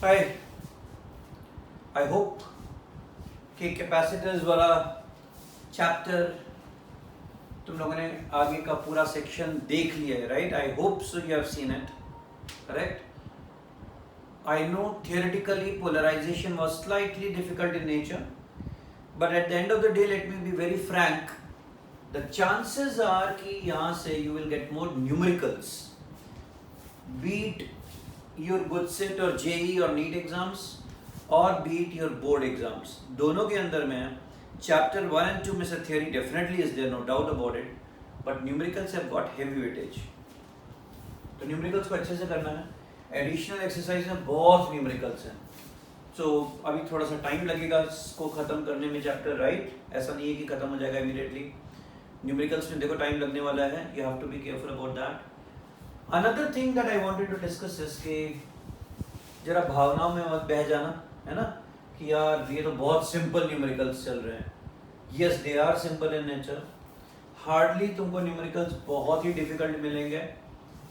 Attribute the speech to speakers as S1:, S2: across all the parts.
S1: Hi, I hope कि capacitors वाला chapter तुम लोगों ने आगे का पूरा सेक्शन देख लिया है, right? I hope so you have seen it, correct? I know theoretically polarization was slightly difficult in nature, but at the end of the day, let me be very frank. The chances are कि यहाँ से you will get more numericals, be it your GUTSIT or JEE or NEET exams, or be it your board exams. दोनों के अंदर में chapter 1 and 2 में से theory definitely is there, no doubt about it, but numericals have got heavy weightage. तो numericals को अच्छे से करना है. एडिशनल एक्सरसाइज में बहुत न्यूमेरिकल्स हैं, सो अभी थोड़ा सा टाइम लगेगा इसको ख़त्म करने में चैप्टर, राइट? ऐसा नहीं है कि ख़त्म हो जाएगा इमीडिएटली. न्यूमेरिकल्स में देखो टाइम लगने वाला है, you have to be careful about that. Another thing that I wanted to discuss is कि जरा भावनाओं में मत बह जाना, है ना, कि यार ये तो बहुत सिंपल न्यूमेरिकल्स चल रहे हैं. Yes, they are simple in nature. Hardly तुमको न्यूमेरिकल्स बहुत ही डिफिकल्ट मिलेंगे,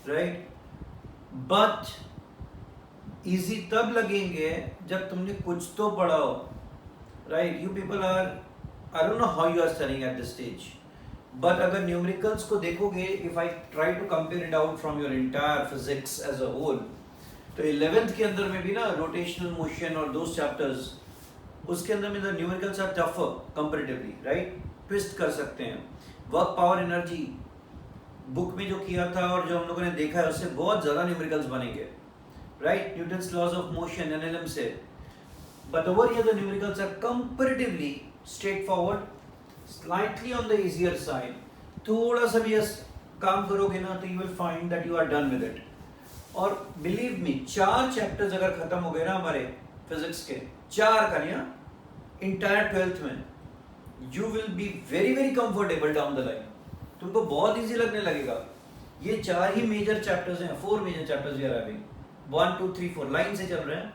S1: राइट? बट इजी तब लगेंगे जब तुमने कुछ तो पढ़ा हो, right? You people are, I don't know how you are studying at this stage, but अगर न्यूमेरिकल्स को देखोगे, if I try to compare it out from your entire physics as a whole, तो 11th के अंदर में भी ना rotational motion और दोस चैप्टर्स, उसके अंदर में the numericals are tougher comparatively, right? Twist कर सकते हैं. वर्क पावर एनर्जी बुक में जो किया था और जो हम लोगों ने देखा है उससे बहुत ज़्यादा न्यूमेरिकल्स बनेंगे, right? Newton's laws of motion NLM से. But over here the numericals are comparatively straightforward, slightly on the easier side. थोड़ा सा भी काम करोगे ना तो you will find that you are done with it. और बिलीव मी, 4 चैप्टर्स अगर खत्म हो गए ना हमारे फिजिक्स के, 4 का नहीं, इंटायर 12th में, you will be very very comfortable down the line. तुमको बहुत इजी लगने लगेगा. ये 4 ही मेजर चैप्टर्स हैं, 4 major chapters we are having, 1 2 3 4 line से चल रहे हैं.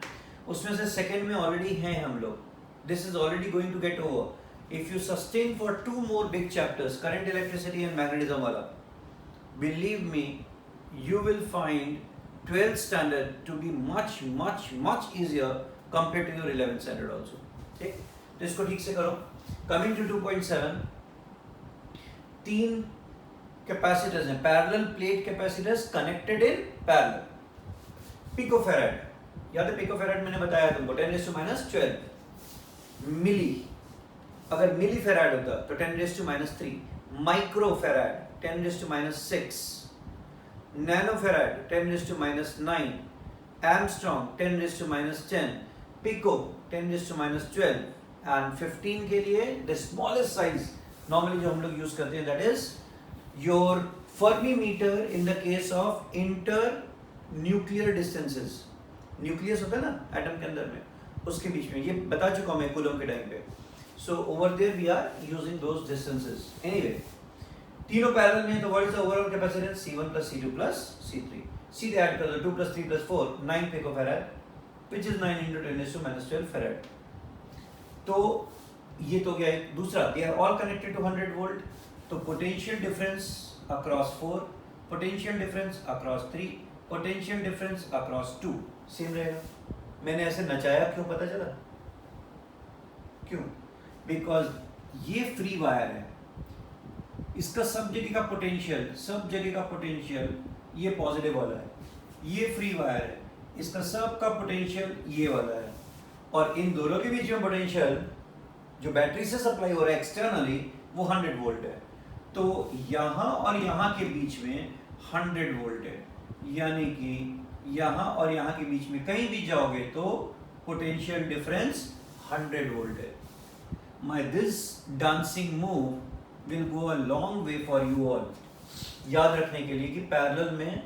S1: उसमें से सेकंड में ऑलरेडी हैं हम लोग. This is already going to get over. If you sustain for 2 more big chapters, current, electricity and magnetism वाला, believe me, you will find 12th standard to be much much much easier compared to your 11th standard also. ठीक, तो इसको ठीक से करो. Coming to 2.7, 3 capacitors हैं, parallel plate capacitors connected in parallel. Picofarad, याद है पिकोफैराड मैंने बताया तुमको, 10⁻12 मिली. अगर मिली फैराड होता तो 10⁻3. Microfarad 10⁻6. Nanofarad 10⁻9. Angstrom 10⁻10. Pico 10⁻12. And 15 के लिए द स्मॉलेस्ट साइज नॉर्मली जो हम लोग यूज करते हैं, that is your fermi metre in the case of inter nuclear distances. Nucleus होता है ना एटम के अंदर में, उसके बीच में, ये बता चुका हूं मैं कूलम के टाइम पे. So over there we are using those distances. Anyway, तीनों पैरेलल में, तो what is the overall capacitance? C1 + C2 + C3. सीधे ऐड कर दो, 2 + 3 + 4, 9 पिकोफैराड, व्हिच इज 9 × 10⁻12 फैराड. तो ये तो गया एक दूसरा. They are all connected to 100 volt. तो potential difference across 4, potential difference across 3, potential difference across 2 same रहेगा. मैंने ऐसे नचाया क्यों, पता चला क्यों? बिकॉज ये फ्री वायर है, इसका सब जगह का पोटेंशियल, सब जगह का पोटेंशियल ये पॉजिटिव वाला है. ये फ्री वायर है, इसका सब का पोटेंशियल ये वाला है. और इन दोनों के बीच में पोटेंशियल जो बैटरी से सप्लाई हो रहा है एक्सटर्नली, वो 100 वोल्ट है. तो यहाँ और यहाँ के बीच में 100 वोल्ट है, यानी कि यहाँ और यहाँ के बीच में कहीं भी जाओगे तो पोटेंशियल डिफरेंस 100 वोल्ट है. My this dancing move will go a long way for you all, याद रखने के लिए कि पैरेलल में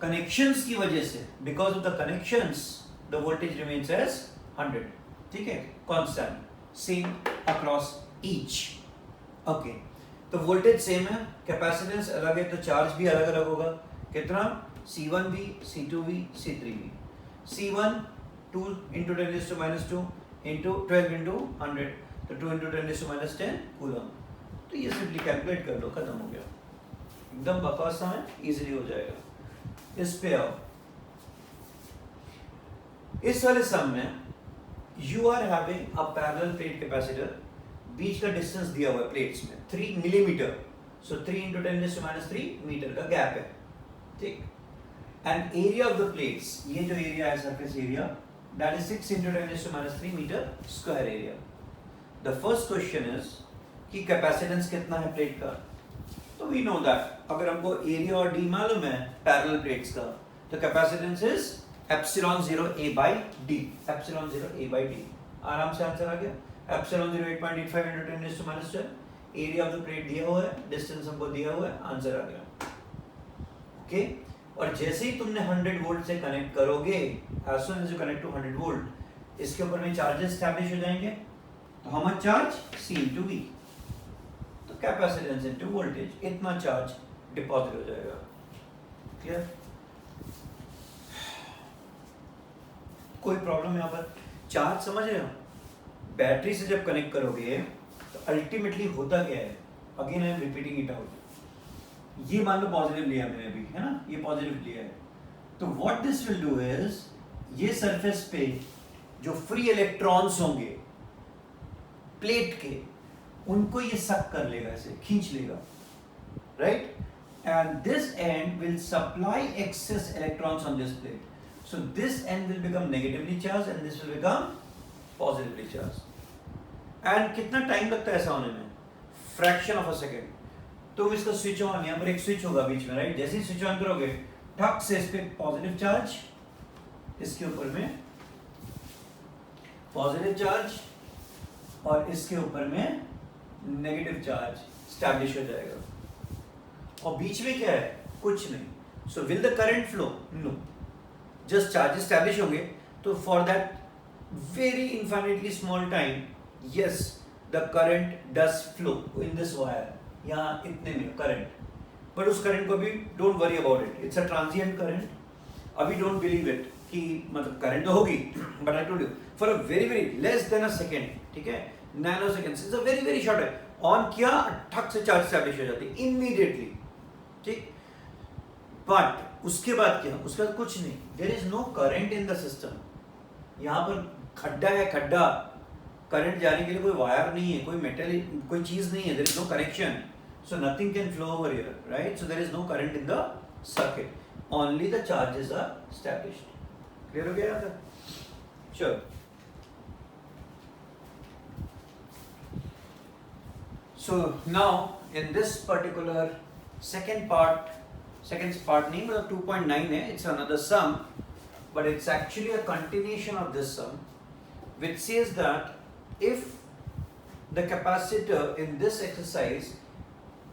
S1: कनेक्शंस की वजह से, because of the connections, the voltage remains as 100. ठीक है, constant, same across each. Okay, तो वोल्टेज सेम है, कैपेसिटेंस अलग है, तो चार्ज भी अलग अलग होगा. कितना? C1 भी, C2 भी, C3 भी. C1 2 × 10⁻2 × 12 × 100, तो 2 × 10⁻10 कूलम. तो ये सिंपली कैलकुलेट कर लो, खत्म हो गया. एकदम बकवास है, इजीली हो जाएगा. इस पे आओ. इस वाले सम में you are having a parallel plate capacitor, बीच का डिस्टेंस दिया हुआ है प्लेट्स में 3 मिलीमीटर, सो 3 into 10⁻³ मीटर का गैप है, ठीक। And area of the plates, ये जो एरिया है surface area, that is 6 into 10⁻³ metre square area. The first question is कि कैपेसिटेंस कितना है प्लेट का, तो वी नो दैट अगर हमको एरिया और डी मालूम है पैरेलल प्लेट्स का, तो capacitance is ε0 A by D, ε0 A by D। आराम से आंसर आ गया, ε0 8.85 into 10⁻12, area of the plate दिया हुआ है, डिस्टेंस हमको दिया हुआ है, आंसर आ गया, ओके। और जैसे ही तुमने 100 वोल्ट से कनेक्ट करोगे, as soon as you connect to 100 volt, इसके ऊपर में चार्जेस एस्टैब्लिश हो जाएंगे, तो how much charge, C into V, तो कैपेसिटेंस इनटू वोल्टेज, इतना चार्ज डिपॉजिट हो जाएगा, क्लियर। कोई प्रॉब्लम यहाँ पर, चार्ज समझ रहे हो, बैटरी से जब कनेक्ट करोगे तो अल्टीमेटली होता क्या है, again I am repeating it out, ये मान लो पॉजिटिव लिया मैंने अभी, है ना, ये पॉजिटिव लिया है, तो what this will do is, ये सरफेस पे जो फ्री इलेक्ट्रॉन्स होंगे प्लेट के, उनको ये सक कर लेगा, ऐसे खींच लेगा, right, and this end will supply excess electrons on this plate, so this end will become negatively charged and this will become positively charged, and कितना टाइम लगता है ऐसा होने में, फ्रैक्शन ऑफ अ सेकेंड। तो इसका स्विच ऑन, यहाँ पर एक स्विच होगा बीच में, राइट, जैसे ही स्विच ऑन करोगे ठक से इस पे पॉजिटिव चार्ज, इसके ऊपर में पॉजिटिव चार्ज, और इसके ऊपर में नेगेटिव चार्ज स्टैब्लिश हो जाएगा, और बीच में क्या है, कुछ नहीं। So will the current flow, no, just charge establish होंगे, तो for that very infinitely small time, yes the current does flow in this wire, यहाँ इतने में करंट, बट उस करंट को भी don't worry about it, it's a transient current, अभी don't believe it कि मतलब करंट तो होगी, but I told you for a very very less than a second, ठीक है, nano seconds, it's a very very short है, on किया ठक से चार्ज स्टैब्लिश हो जाती है इमीडिएटली, ठीक। बट उसके बाद क्या, उसके बाद कुछ नहीं, there is no current in the system, यहाँ पर खड्डा है, खड्डा, करंट जाने के लिए कोई वायर नहीं है, कोई मेटल, कोई चीज नहीं है, there is no connection, so nothing can flow over here, right, so there is no current in the circuit, only the charges are established. Clear हो गया यहाँ तक, चलो। So now in this particular second part नहीं, मतलब 2.9 है, it's another sum, but it's actually a continuation of this sum, which says that if the capacitor in this exercise,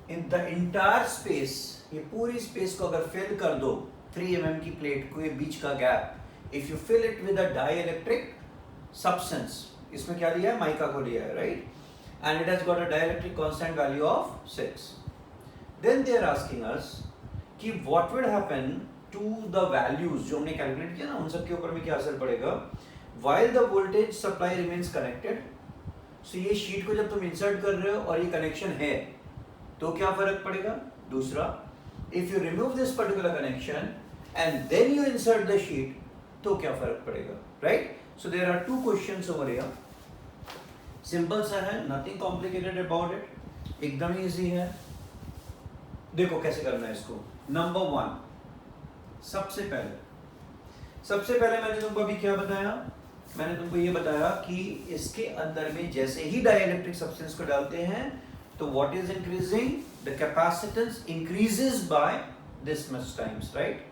S1: in the entire space, ये पूरी space को अगर fill कर दो 3 mm की प्लेट को, ये बीच का gap, if you fill it with a dielectric substance, इसमें क्या लिया है, माइका को लिया है, right, and it has got a dielectric constant value of 6, then they are asking us कि what would happen to the values जो हमने कैलकुलेट किया ना, उन सब के ऊपर में क्या असर पड़ेगा, while the voltage supply remains connected, so ये शीट को जब तुम इंसर्ट कर रहे हो और ये कनेक्शन है, तो क्या फर्क पड़ेगा, दूसरा, if you remove this particular connection and then you insert the sheet, तो क्या फर्क पड़ेगा, right, so there are two questions over here, simple सा है, नथिंग कॉम्प्लिकेटेड अबाउट इट, एकदम इजी है। देखो कैसे करना है इसको। नंबर 1, सबसे पहले मैंने तुमको अभी क्या बताया, मैंने तुमको ये बताया कि इसके अंदर में जैसे ही डाइइलेक्ट्रिक सब्सटेंस को डालते हैं तो what is increasing, the capacitance increases by this much times, right,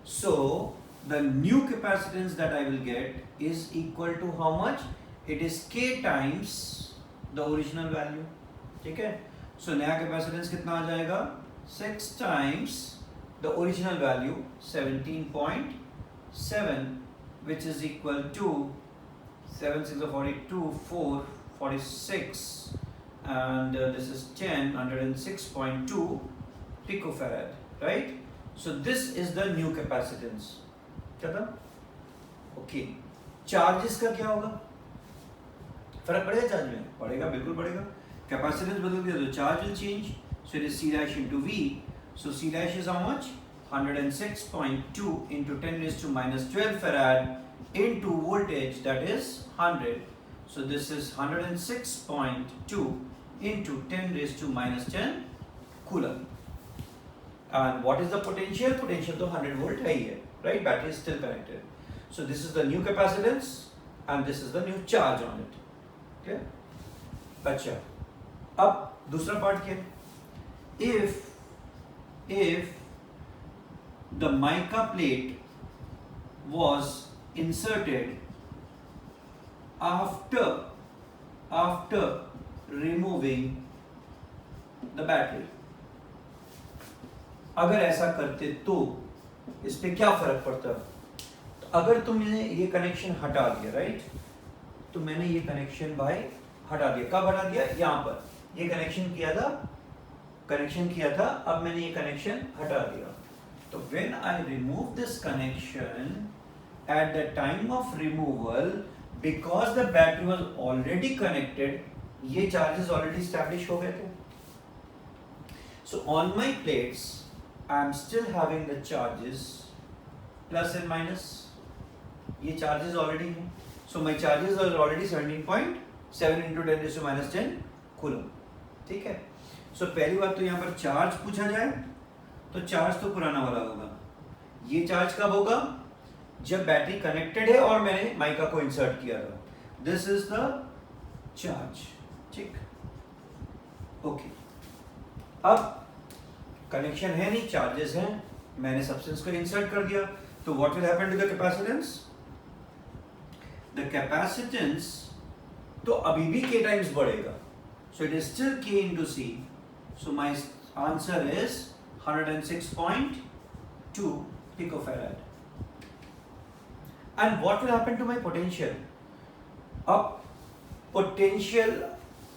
S1: so the new capacitance that I will get is equal to how much, it is k times the original value, ठीक है, so नया capacitance कितना आ जाएगा, 6 times the original value 17.7, which is equal to 7 6 42 4 46 and this is 106.2 picofarad, right, so this is the new capacitance, क्या था, okay. Charges का क्या होगा, फर्क पड़ेगा चार्ज में, पड़ेगा, बिल्कुल पड़ेगा, कैपेसिटेंस बदल दिया तो charge will change, so it is C' into V, so C' is how much, 106.2 into 10 raised to minus 12 farad into voltage, that is 100. So this is 106.2 into 10 raised to minus 10 coulomb. And what is the potential? Potential to 100 volt hai hai, right? Battery is still connected. So this is the new capacitance and this is the new charge on it. Okay? अच्छा, अब दूसरा part क्या है? If the mica plate was inserted after removing the battery, अगर ऐसा करते तो इस पे क्या फर्क पड़ता? तो अगर तुमने ये कनेक्शन हटा दिया, राइट, तो मैंने ये कनेक्शन भाई हटा दिया. कब हटा दिया? यहाँ पर ये कनेक्शन किया था, अब मैंने ये कनेक्शन हटा दिया. तो when I remove this connection, at the time of removal, because the battery was already connected, ये charges already established हो गए थे. So on my plates, I am still having the charges plus and minus. ये charges already हैं. So my charges are already 17.7 into 10 raised to minus 10 coulomb. ठीक है. So पहली बात तो यहाँ पर चार्ज पूछा जाए तो चार्ज तो पुराना वाला होगा. ये चार्ज कब होगा? जब बैटरी कनेक्टेड है और मैंने माइका को इंसर्ट किया था. This is the charge. ठीक, ओके. अब कनेक्शन है नहीं, चार्जेस हैं, मैंने सब्सटेंस को इंसर्ट कर दिया, तो what will happen to the capacitance? The capacitance तो अभी भी k टाइम्स बढ़ेगा. So it is still k into c. So my answer is 106.2 picofarad. And what will happen to my potential? अब potential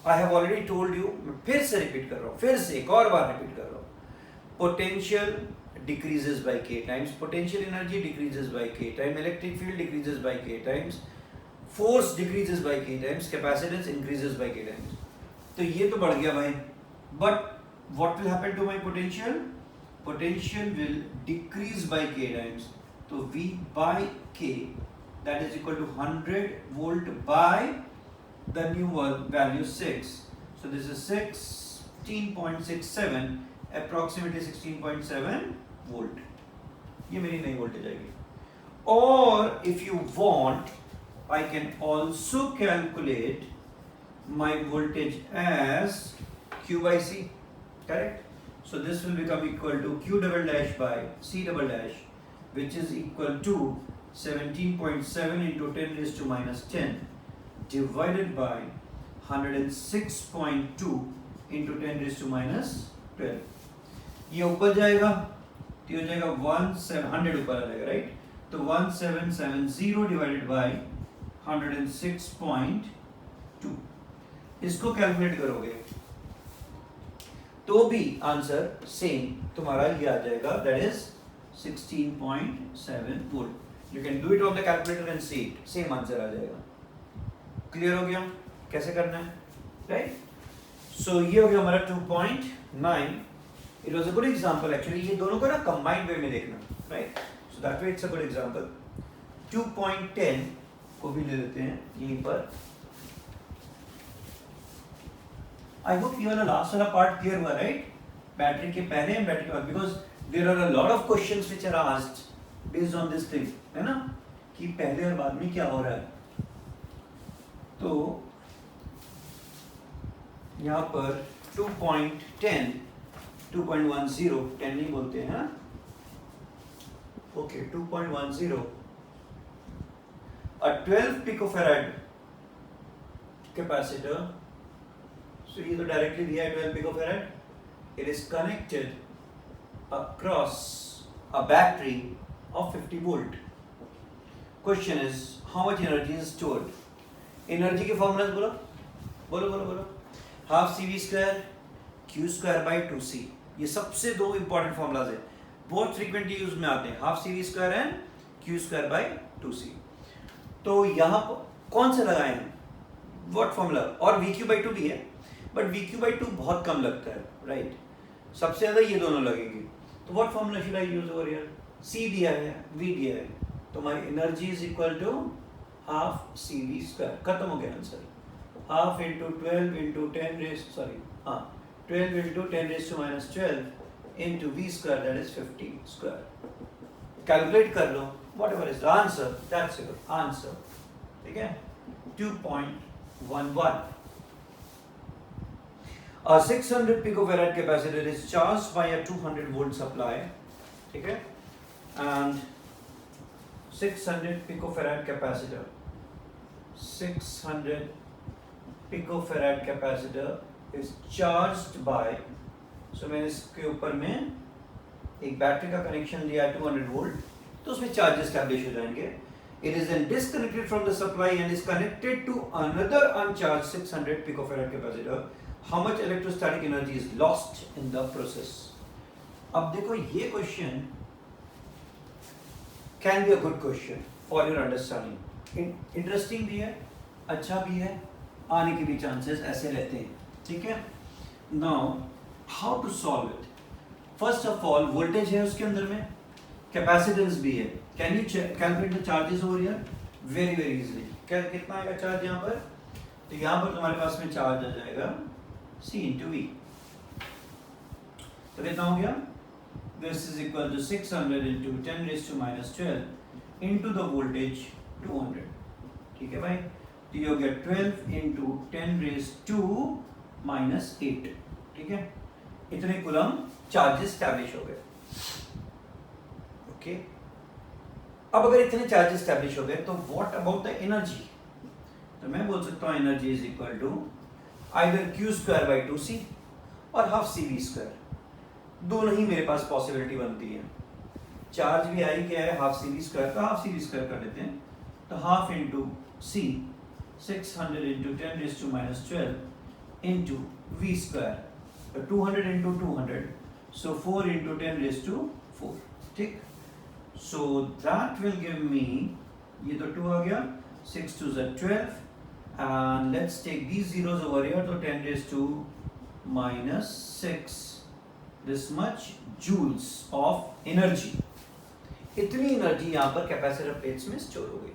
S1: I have already told you, मैं फिर से repeat कर रहा हूँ, फिर से एक और बार रिपीट कर रहा हूँ. Potential decreases by k times, potential energy decreases by k times, electric field decreases by k times, force decreases by k times, capacitance increases by k times. तो ये तो बढ़ गया भाई. But what will happen to my potential? Potential will decrease by k times. तो V by K, that is equal to 100 volt by the new value 6. So this is 16.67, approximately 16.7 volt. ये मेरी नई वोल्टेज आएगी. और if you want, I can also calculate my voltage as Q by C. Correct? So this will become equal to Q double dash by C double dash, which is equal to 17.7 into 10 raised to minus 10 divided by 106.2 into 10 raised to minus 12. ये ऊपर जाएगा तो ये हो जाएगा 100 ऊपर आ जाएगा, right. तो 1770 डिवाइडेड बाय 106.2. इसको कैलकुलेट करोगे तो भी आंसर सेम तुम्हारा ये आ जाएगा, that is 16.7 volt. You can do it on the calculator and see it. Same answer आ जाएगा. Clear हो गया कैसे करना है, right? So ये हो गया हमारा 2.9. It was a good example actually. ये दोनों को ना combined way में देखना, right? So that way it's a good example. 2.10 को भी ले लेते हैं यहीं पर. I hope you are the last वाला part clear हुआ, right? बैटरी के पहले and बैटरी के बाद, because there are a lot of questions which are asked based on this thing, है ना, कि पहले और बाद में क्या हो रहा है. तो यहाँ पर 2.10, 2.10, 10 नहीं बोलते हैं, okay, 2.10, a 12 picofarad capacitor. So ये तो directly दिया है 12 picofarad. It is connected across a battery of 50 volt. Question is, how much energy is stored? Energy के formulas बोलो. Half CV square Q square by 2C. ये सबसे दो important formulas है, बहुत frequently use में आते हैं, half CV square and Q square by 2C. तो यहाँ कौन सा लगाए हैं, what formula? और VQ by 2 भी है, but VQ by 2 बहुत कम लगता है, right? सबसे ज़्यादा ये दोनों लगेंगे. तो what formula should I use over here? C दिया है, V दिया है, तो my energy is equal to half CV square. खत्म हो गया answer. Half into 12 into 10 raise 12 into 10 raise to minus 12 into V square, that is 50 square. Calculate कर लो, whatever is the answer, that's your answer. ठीक है, 2.11. A 600 picofarad capacitor is charged by a 200 volt supply. ठीक है, and 600 picofarad capacitor, 600 picofarad capacitor is charged by, so मैंने इसके ऊपर में एक बैटरी का कनेक्शन लिया 200 वोल्ट, तो उसमें चार्ज एस्टैब्लिश हो जाएंगे. It is then disconnected from the supply and is connected to another uncharged 600 picofarad capacitor. How much electrostatic energy is lost in the process? अब देखो ये question can be a good question for your understanding. Interesting भी है, अच्छा भी है, आने के भी चांसेस ऐसे रहते हैं. ठीक है, now how to solve it? First of all voltage है उसके अंदर में, कैपेसिटेंस भी है. Can you calculate the charges over here? Very very easily. कितना आएगा चार्ज यहाँ पर? तो यहाँ पर तुम्हारे पास में चार्ज आ जाएगा C into V. तो कितना हो गया? This is equal to 600 into 10 raised to minus 12 into the voltage 200. ठीक है भाई, तो ये हो गया 12 into 10 raised to minus 8. ठीक है, इतने कूलम चार्जेस स्टैब्लिश हो गए. ओके, अब अगर इतने चार्जेस स्टैब्लिश हो गए तो व्हाट अबाउट द एनर्जी? तो मैं बोल सकता हूँ energy is equal to either q square by 2c और हाफ CV स्क्वायर. दोनों ही मेरे पास पॉसिबिलिटी बनती है. चार्ज भी आई क्या है, हाफ CV स्क्वायर, तो हाफ CV स्क्वायर कर लेते हैं. तो half into C 600 into 10 raise to minus 12 into V square, तो 200 into 200, so 4 into 10 raise to 4. ठीक, so that will give me, ये तो 2 आ गया, 6 2 is 12, and let's take these zeros over here, so 10 raised to minus 6, this much joules of energy. इतनी energy यहाँ पर capacitor plates में store हो गई.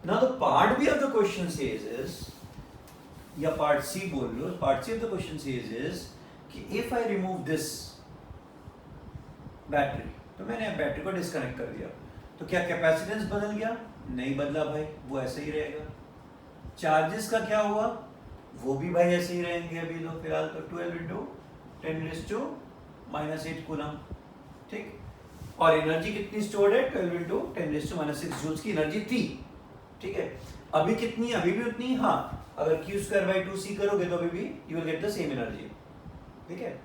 S1: Now the part B of the question says is, या part C बोल लो, part C of the question says is कि if I remove this battery, तो मैंने बैटरी को डिस्कनेक्ट कर दिया, तो क्या कैपेसिटेंस बदल गया? नहीं बदला भाई, वो ऐसे ही रहेगा. चार्जेस का क्या हुआ? वो भी भाई ऐसे ही रहेंगे अभी तो फिलहाल. तो 12 into 10 raise to minus 8 coulomb. ठीक, और एनर्जी कितनी स्टोर्ड है? 12 into 10 raise to minus 6 joules की एनर्जी थी. ठीक है, अभी कितनी? अभी भी उतनी. हाँ, अगर q स्क्वायर बाई 2c करोगे तो अभी भी you will get the same energy. ठीक है,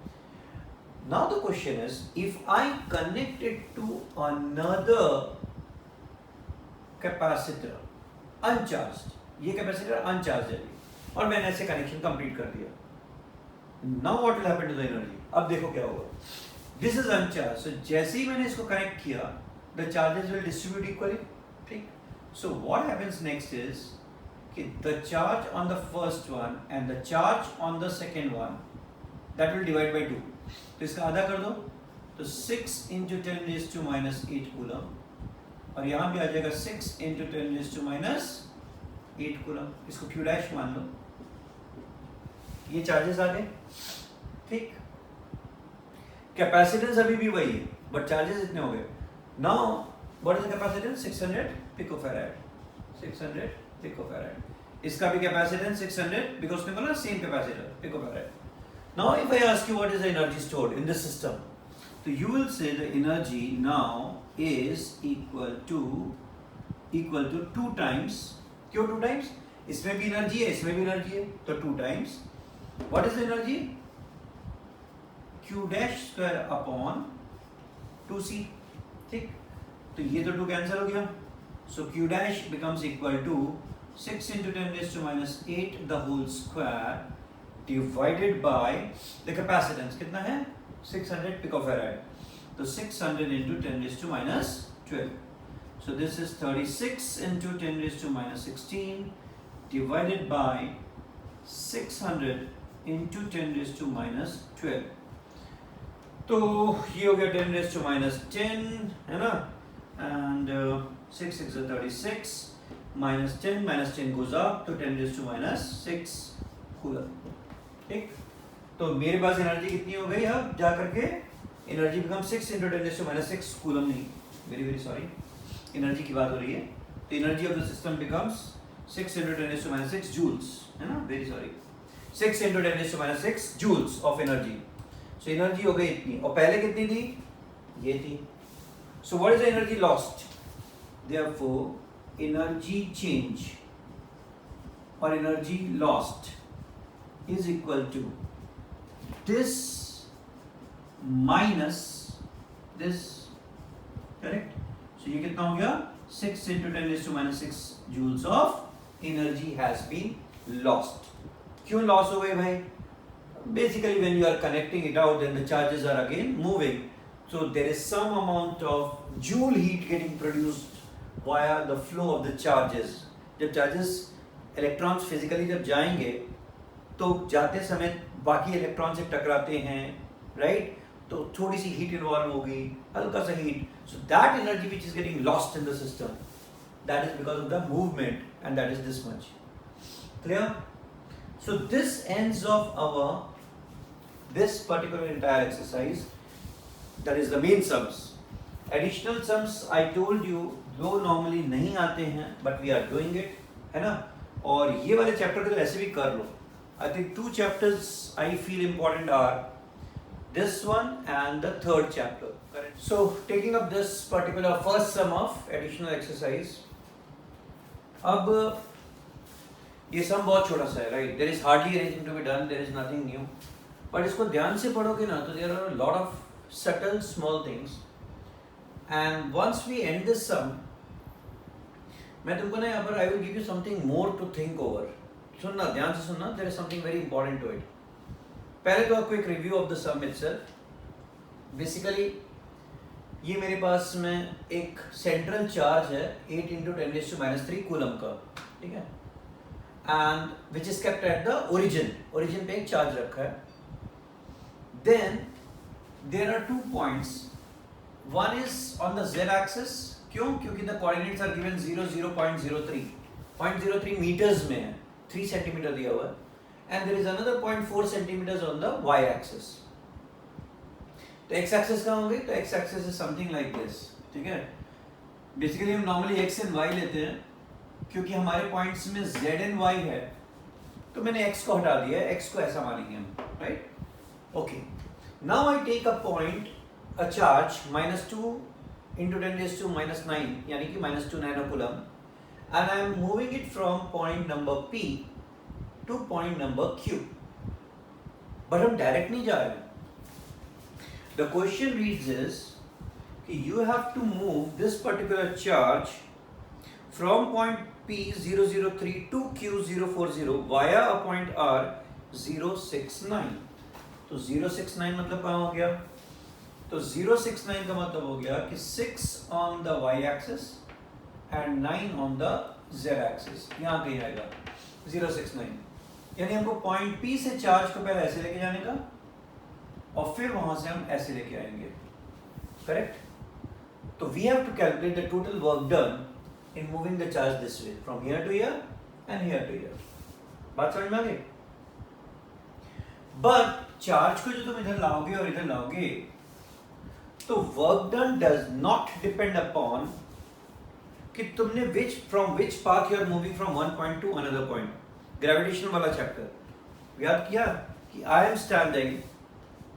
S1: now the question is, if I connect it to another capacitor uncharged, ये कैपेसिटर अनचार्ज है और मैंने ऐसे कनेक्शन कंप्लीट कर दिया. Now what will happen to the energy? अब देखो क्या होगा. दिस इज अनचार्ज, सो जैसे ही मैंने इसको कनेक्ट किया, the charges will distribute equally. ठीक, so what happens next is कि the charge on the first one and the charge on the second one, that will divide by 2. तो इसका आधा कर दो, तो 6 into 10 raise to minus 8 coulomb, और यहाँ भी आ जाएगा 6 into 10 raise to minus 8 coulomb. इसको Q डैश मान लो. ये चार्जेस आ गए. ठीक, कैपेसिटेंस अभी भी वही है बट चार्जेस इतने हो गए. Now what is the capacitance? 600 picofarad. 600 picofarad. इसका भी कैपेसिटेंस 600 बिकॉज़ उसने बोला same capacitor picofarad. Now if I ask you what is the energy stored in this system, तो you will say the energy now is equal to 2 times. क्यों 2 times? इसमें भी energy है, इसमें भी एनर्जी है, तो 2 times. What is energy? Q dash square upon 2c. ठीक, तो ये तो 2 कैंसिल हो गया, so Q dash becomes equal to 6 into 10 raise to minus 8 the whole square divided by the capacitance. कितना है? 600 पिकोफैराड. तो 600 into 10 raise to minus 12. So this is 36 into 10 raised to minus 16 divided by 600 into 10 raised to minus 12. तो ये हो गया 10⁻⁻10 है ना, and 6 6 36 -10 goes up to 10⁻⁻6 coulomb. ठीक, तो मेरे पास एनर्जी कितनी हो गई, अब जा करके एनर्जी बिकम 6 × 10⁻⁶ कूलम, नहीं वेरी वेरी सॉरी, एनर्जी की बात हो रही है, तो energy of the system becomes 6 × 10⁻⁶ joules, है ना, very sorry, 6 × 10⁻⁶ joules of energy. So energy हो गई इतनी, और पहले कितनी थी, ये थी। So what is the energy lost, therefore energy change और energy lost is equal to this minus this, correct? So ये कितना हो गया, 6 × 10⁻⁶ joules of energy has been lost। क्यों लॉस हो गए भाई, basically when you are connecting it out then the charges are again moving, so there is some amount of joule heat getting produced via the flow of the charges। जब charges electrons physically जब जाएंगे तो जाते समय बाकी electron से टकराते हैं, राइट, तो थोड़ी सी हीट इन्वॉल्व होगी, हल्का सा heat, so that energy which is getting lost in the system, that is because of the movement, and that is this much, clear? So this ends of our this particular entire exercise, that is the main sums. Additional sums I told you though normally नहीं आते हैं, but we are doing it, है ना, और ये वाले chapter तो ऐसे भी कर लो। I think 2 chapters I feel important are this one and the 3rd chapter. Correct. So taking up this particular first sum of additional exercise. अब ये sum बहुत छोटा सा है, right? There is hardly anything to be done. There is nothing new. But इसको ध्यान से पढ़ोगे ना तो there are a lot of subtle small things. And once we end this sum, मैं तुमको ना यहाँ पर I will give you something more to think over. सुनना, ध्यान से सुनना, there is something very important to it। पहले तो आपको एक review of the sum itself. Basically ये मेरे पास में एक सेंट्रल चार्ज है 8 × 10⁻³ कूलम का, ठीक है, and which is kept at the origin पे एक चार्ज रखा है। Then there are 2 points, one is on the z axis, क्यों, क्योंकि the coordinates are given 0 0.03 metres में है, 3 सेंटीमीटर दिया हुआ है, and there is another 0.4 centimetres on the y axis. तो x एक्सिस कहाँ होंगे, तो x axis is something like this, ठीक है। बेसिकली हम नॉर्मली x एंड y लेते हैं, क्योंकि हमारे पॉइंट्स में z एंड y है, तो मैंने x को हटा दिया है, x को ऐसा मानेंगे हम, right, okay. Now I take a point, a charge -2 × 10⁻⁹, यानी कि -2 nano coulomb, and I am moving it from point number P to point number Q, but हम डायरेक्ट नहीं जा रहे। The question reads is कि you have to move this particular charge from point P003 to Q040 via a point R 069। तो 069 मतलब कहाँ हो गया, तो 069 का मतलब हो गया कि 6 on the y axis and 9 on the z axis, यहाँ कहीं आएगा 069, यानी हमको पॉइंट P से चार्ज को पहले ऐसे लेके जाने का और फिर वहां से हम ऐसे लेके आएंगे, करेक्ट। तो we have to calculate the total work done in moving the charge this way from here to here and here to here. बात समझ में आ गई? बट चार्ज को जो तुम इधर लाओगे और इधर लाओगे तो work done does not depend upon कि तुमने from which path you are moving from one point to another point. Gravitation वाला चैप्टर याद किया कि I am standing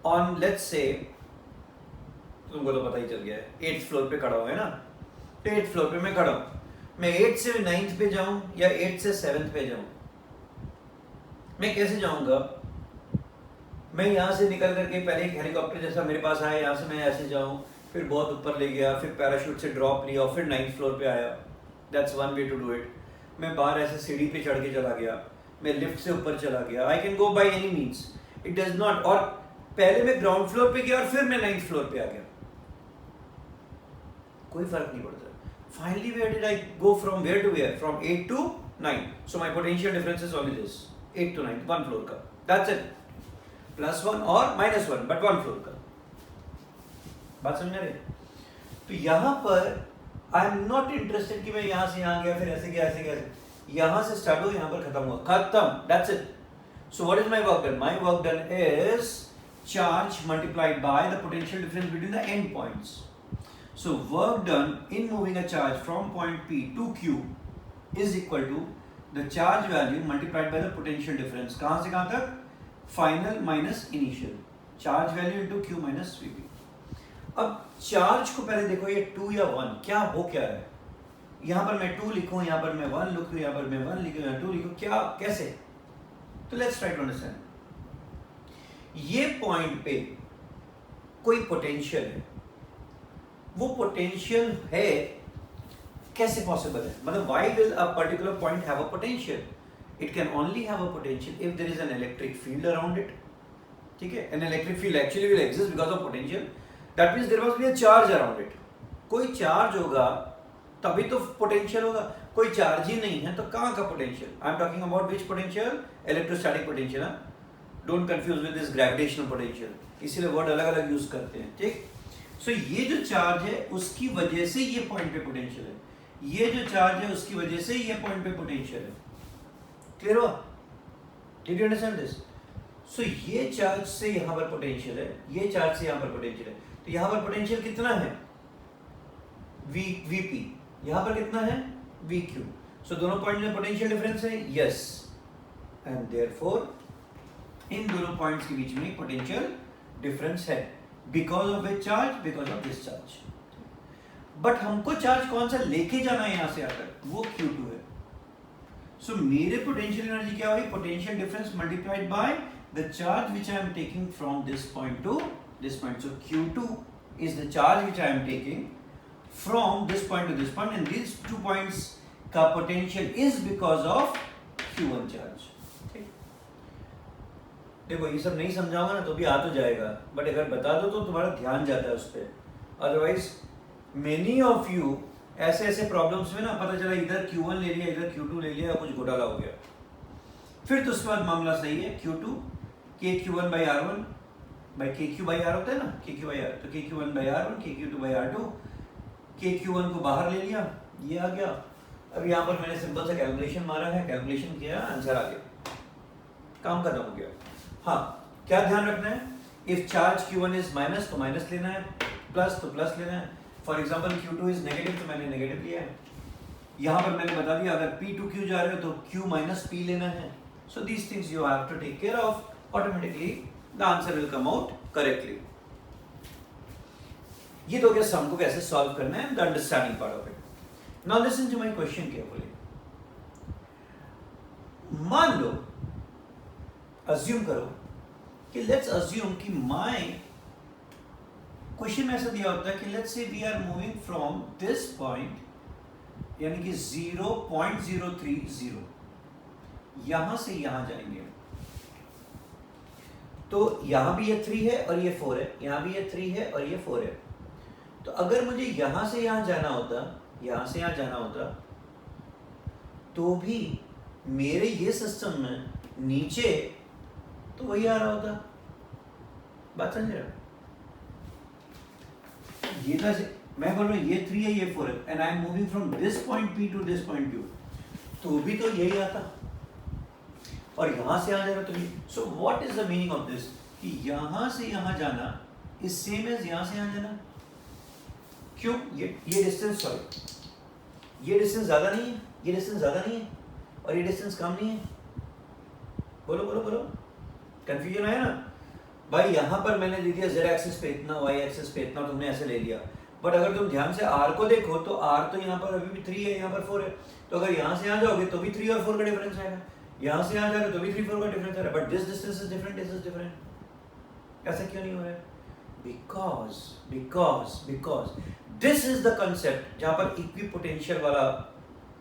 S1: on, let's say तुमको तो पता ही चल गया है, 8th फ्लोर पे खड़ा हूं, है ना, 8th फ्लोर पे मैं खड़ा हूं, मैं 8 से 9th पे जाऊं या 8 से 7th पे जाऊं, मैं कैसे जाऊंगा? मैं यहाँ से निकल करके पहले एक हेलीकॉप्टर जैसा मेरे पास आया, यहाँ से मैं ऐसे जाऊँ, फिर बहुत ऊपर ले गया, फिर पैराशूट से ड्रॉप लिया और फिर 9th फ्लोर पे आया। That's one way to do it. मैं बाहर ऐसे सीढ़ी पे चढ़ के चला गया, मैं लिफ्ट से ऊपर चला गया, I can go by any means, it does not. और पहले मैं ग्राउंड फ्लोर पे गया और फिर मैं 9th फ्लोर पे आ गया, कोई फर्क नहीं पड़ता। Finally where did I go from where to where? From 8 to 9, so my potential difference is only this, 8 to 9, one floor का, दैट्स इट, +1 और -1, बट वन फ्लोर का, बात समझ रहे? तो यहाँ पर आई एम नॉट इंटरेस्टेड कि मैं यहाँ से यहाँ गया फिर ऐसे गया ऐसे गया, यहाँ से स्टार्ट हो यहाँ पर खत्म हुआ, खत्म, that's it. So what is my work done? My work done is charge multiplied by the potential difference between the end points. So work done in moving a charge from point P to Q is equal to the charge value multiplied by the potential difference. कहाँ से कहाँ तक? Final minus initial. Charge value into Q minus VP. अब charge को पहले देखो, ये 2 या 1 क्या हो क्या रहा है? यहाँ पर मैं 2 लिखूँ, यहाँ पर मैं 1 लिखूँ, यहाँ पर मैं 1 लिखूँ, यहाँ 2 लिखूँ, क्या कैसे? तो लेट्स ट्राई टू अंडरस्टैंड. ये पॉइंट पे कोई पोटेंशियल है, वो पोटेंशियल है कैसे पॉसिबल है? मतलब why will a particular point have a potential? It can only have a potential if there is an electric field around it. ठीक है, an electric field actually will exist because of potential. That means there must be a charge around it. कोई charge होगा तभी तो potential होगा. कोई charge ही नहीं है तो कहाँ का potential? I am talking about which potential? Electrostatic potential. Don't confuse with this gravitational potential, इसीलिए वर्ड अलग अलग यूज करते हैं. ठीक. सो ये जो चार्ज है उसकी वजह से ये पॉइंट पे पोटेंशियल है, ये जो चार्ज है उसकी वजह से ये पॉइंट पे पोटेंशियल है. क्लियर हुआ? Did you understand this? So ये चार्ज से यहाँ पर पोटेंशियल है, ये चार्ज से यहाँ पर पोटेंशियल है. तो यहाँ पर पोटेंशियल कितना है? Vp. यहाँ पर कितना है? Vq. सो दोनों पॉइंट में पोटेंशियल डिफरेंस है. यस. एंड देयरफॉर इन दोनों पॉइंट्स के बीच में पोटेंशियल डिफरेंस है. Because of which charge? Because of this charge. But हमको चार्ज कौन सा लेके जाना है यहाँ से आकर? वो Q2 है. सो मेरे पोटेंशियल एनर्जी क्या होगी? Potential difference multiplied by the charge which I am taking from this point two this point. So Q2 is the charge which I am taking from this point to this point, and these 2 points का potential is because of Q1 charge. ठीक. देखो ये सब नहीं समझाऊंगा ना तो भी आ तो जाएगा, बट अगर बता दो तो तुम्हारा ध्यान जाता है उस पर. अदरवाइज मेनी ऑफ यू ऐसे ऐसे प्रॉब्लम्स में ना पता चला इधर Q1 ले लिया, इधर Q2 ले लिया, कुछ घोटाला हो गया. फिर तो उसके बाद मामला सही है. Q2 KQ1 by R1 by KQ by R होता है ना, KQ by R. तो KQ1 by R1, KQ2 by R2. KQ1 को बाहर ले लिया, ये आ गया. अब यहाँ पर मैंने सिंपल सा कैलकुलेशन मारा है, कैलकुलेशन किया, आंसर आ गया, काम खत्म हो गया. हाँ, क्या ध्यान रखना है? If charge Q1 is minus तो माइनस लेना है, प्लस तो प्लस लेना है. For example Q2 is negative तो मैंने नेगेटिव लिया है. यहाँ पर मैंने बता दिया अगर P to Q जा रहे हो तो Q माइनस P लेना है. So these things you have to take care of. Automatically the answer will come out correctly. ये तो क्या सम को कैसे सॉल्व करना है, the understanding part of it. Now listen to my question carefully. मान लो, assume करो कि let's assume कि my question में ऐसा दिया होता है कि let's say we are moving from this point यानी कि 0.030 यहां से यहां जाएंगे. तो यहाँ भी ये 3 है और ये 4 है, यहाँ भी ये 3 है और ये 4 है. तो अगर मुझे यहाँ से यहाँ जाना होता, यहाँ से यहाँ जाना होता, तो भी मेरे ये सिस्टम में नीचे तो वही आ रहा होता. बात समझ रहे हो? ये तो मैं बोल रहा हूँ ये 3 है ये 4 है and I am moving from this point P to this point Q, तो भी तो यही आता. और यहां से यहां जाना तो नहीं. सो what is the meaning of this? कि यहां से यहां जाना इज सेम एज यहां से यहां जाना. क्यों? ये डिस्टेंस, सॉरी ये डिस्टेंस ज्यादा नहीं है, ये डिस्टेंस ज्यादा नहीं है और ये डिस्टेंस कम नहीं है. बोलो बोलो बोलो, कंफ्यूजन आया ना भाई? यहां पर मैंने ले लिया z एक्सिस पे इतना, y एक्सिस पे इतना, तुमने ऐसे ले लिया. बट अगर तुम ध्यान से r को देखो तो r तो यहाँ पर अभी भी 3 है, यहाँ पर 4 है. तो अगर यहाँ से यहाँ जाओगे तो भी 3 और 4 का डिफरेंस आएगा, यहाँ से यहाँ जा रहे हो तो भी 3 4 का डिफरेंस आ रहा है. But this distance is different, this is different. ऐसा क्यों नहीं हो रहा है? Because this is the concept जहाँ पर इक्विपोटेंशियल वाला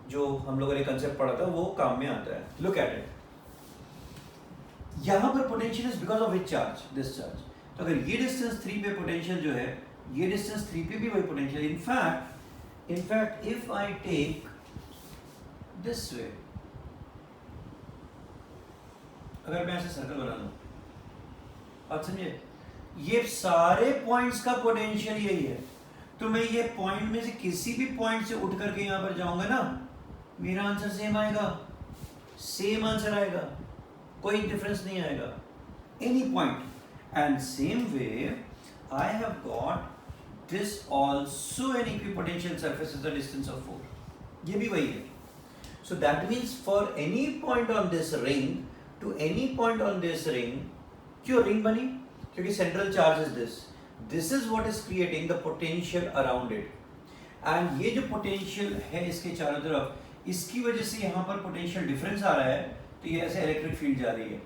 S1: जो हम लोगों ने कंसेप्ट पढ़ा था वो काम में आता है. Look at it. यहाँ पर potential is because of which charge? This charge. तो अगर ये डिस्टेंस 3 पे पोटेंशियल जो है, ये डिस्टेंस 3 पे भी वही potential. In fact if I take this way, अगर मैं ऐसे सर्कल बना लूं, आप समझे, ये सारे पॉइंट्स का पोटेंशियल यही है। तो मैं ये पॉइंट में से किसी भी पॉइंट से उठ करके यहां पर जाऊंगा ना, मेरा आंसर सेम आएगा, सेम आंसर आएगा, कोई डिफरेंस नहीं आएगा, any point. And same way I have got this also an equipotential surface is the distance of 4. ये भी वही है. So that means for any point on this ring to any point on this ring, क्यों ring बनी? क्योंकि central charge is this. This is what is creating the potential around it. And ये जो potential है इसके चारों तरफ, इसकी वजह से यहाँ पर potential difference आ रहा है, तो ये ऐसे electric field जा रही है.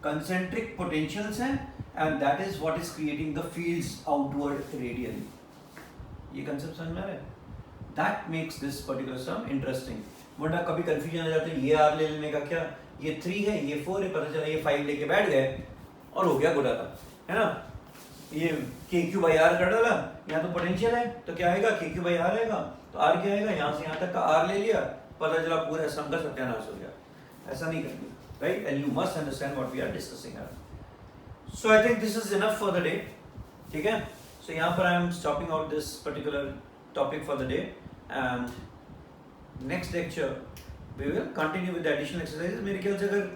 S1: Concentric potentials हैं, and that is what is creating the fields outward radially. ये concept समझ में आ रहा है? That makes this particular sum interesting. वरना कभी confusion आ जाता है, ये R ले लेने का क्या? ये 3 है, ये 4 है, पता चला ये 5 लेके बैठ गए और हो गया घोटाला, है ना? ये KQ by R कर डाला, यहाँ तो potential है, तो क्या आएगा? KQ by R आएगा, तो R क्या आएगा? यहाँ से यहाँ तक का R ले लिया, पता चला पूरा sum का सत्यानाश हो गया. ऐसा नहीं करना, right? And you must understand what we are discussing here. So I think this is enough for the day. ठीक है? So यहाँ पर I am stopping out this particular topic for the day, and next lecture we will continue with the additional exercises. मेरे ख्याल से अगर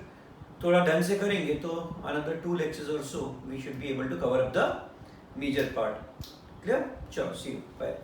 S1: थोड़ा ढंग से करेंगे तो another 2 lectures or so we should be able to cover up the major part. Clear? चलो, see you. Bye.